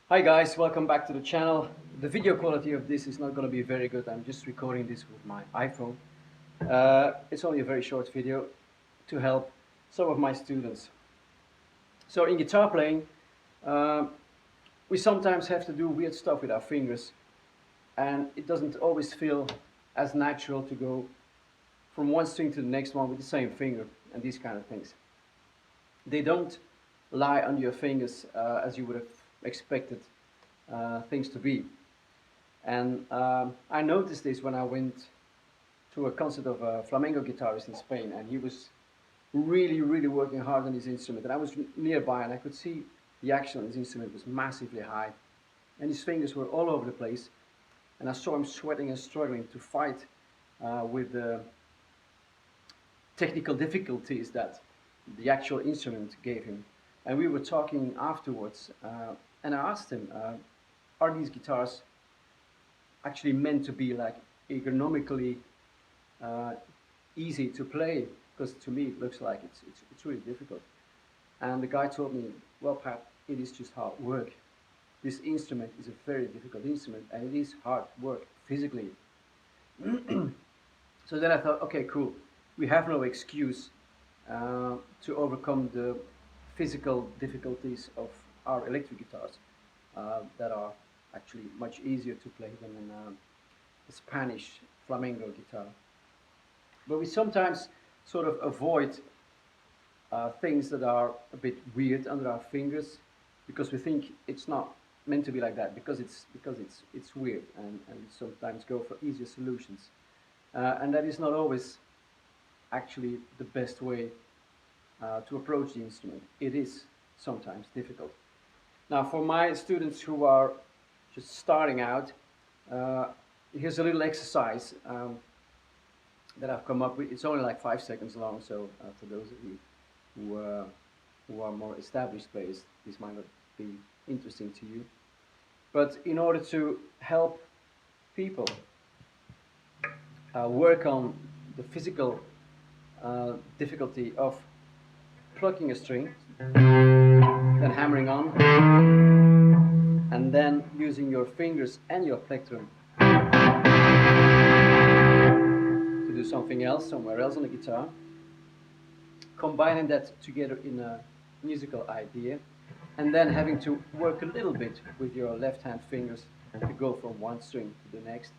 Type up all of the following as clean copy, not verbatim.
Hi guys, welcome back to the channel. The video quality of this is not going to be very good. I'm just recording this with my iPhone. It's only a very short video to help some of my students. So in guitar playing, uh, we sometimes have to do weird stuff with our fingers, and it doesn't always feel as natural to go from one string to the next one with the same finger and these kind of things. They don't lie on your fingers as you would have expected things to be. And I noticed this when I went to a concert of a flamenco guitarist in Spain, and he was really working hard on his instrument. And I was nearby, and I could see the action on his instrument was massively high, and his fingers were all over the place. And I saw him sweating and struggling to fight with the technical difficulties that the actual instrument gave him. And we were talking afterwards, and I asked him, are these guitars actually meant to be like ergonomically easy to play? Because to me it looks like it's really difficult. And the guy told me, well Pat, it is just hard work. This instrument is a very difficult instrument, and it is hard work physically. So then I thought, okay, cool. We have no excuse to overcome the physical difficulties of our electric guitars that are actually much easier to play than a Spanish flamenco guitar. But we sometimes sort of avoid things that are a bit weird under our fingers because we think it's not meant to be like that, because it's weird, and sometimes go for easier solutions. And that is not always actually the best way to approach the instrument. It is sometimes difficult. Now, for my students who are just starting out, here's a little exercise that I've come up with. It's only like 5 seconds long, so for those of you who are more established players, this might not be interesting to you. But in order to help people work on the physical difficulty of plucking a string, then hammering on, and then using your fingers and your plectrum to do something else somewhere else on the guitar, combining that together in a musical idea, and then having to work a little bit with your left hand fingers to go from one string to the next.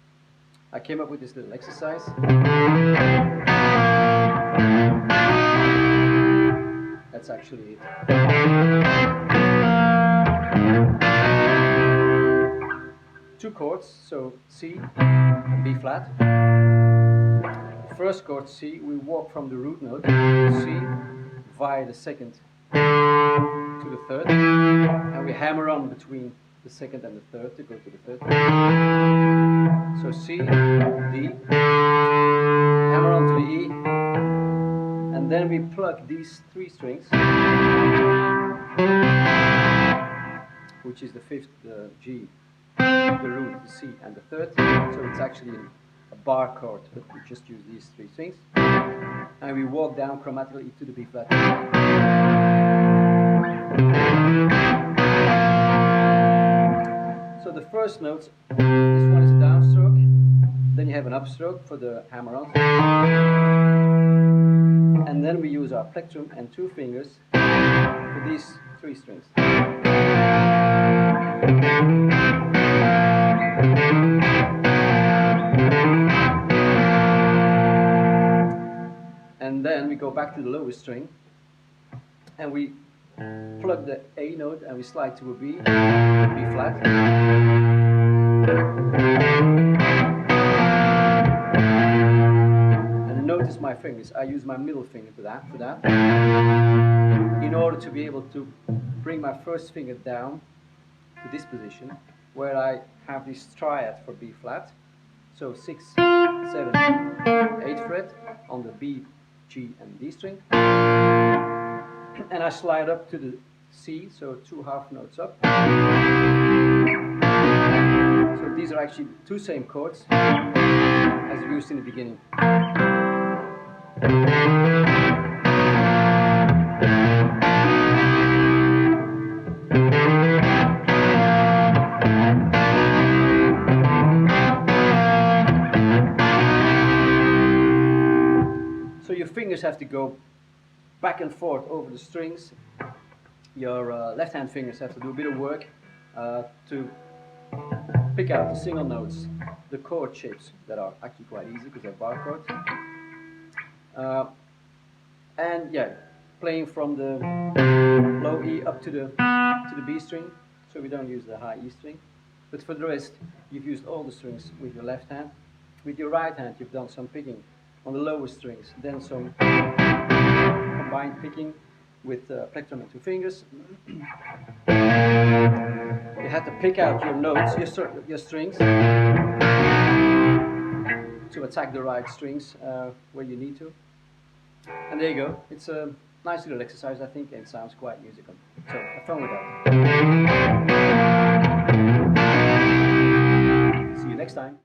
I came up with this little exercise. That's actually it. Two chords, so C and B flat. The first chord C, we walk from the root note C via the second to the third, and we hammer on between the second and the third to go to the third. So C, D, hammer on to the E, and then we pluck these three strings, which is the fifth, the G, the root, the C, and the third. So it's actually a bar chord, but we just use these three strings, and we walk down chromatically to the B flat. So the first notes, this one is a downstroke, then you have an upstroke for the hammer-on, and then we use our plectrum and two fingers for these three strings. And then we go back to the lowest string, and we plug the A note and we slide to a B, B flat. And notice my fingers. I use my middle finger for that, in order to be able to bring my first finger down to this position, where I have this triad for B flat. So 6, 7, 8 fret on the B, G, and D string. And I slide up to the C, so two half notes up. So these are actually two same chords as used in the beginning. fingers have to go back and forth over the strings. Your left hand fingers have to do a bit of work to pick out the single notes, the chord shapes that are actually quite easy because they're bar chords. And yeah, playing from the low E up to the B string, so we don't use the high E string. But for the rest, you've used all the strings with your left hand. With your right hand, you've done some picking on the lower strings, then some combined picking with plectrum and two fingers. You have to pick out your notes, your strings, to attack the right strings where you need to. And there you go. It's a nice little exercise, I think, and it sounds quite musical. So have fun with that. See you next time.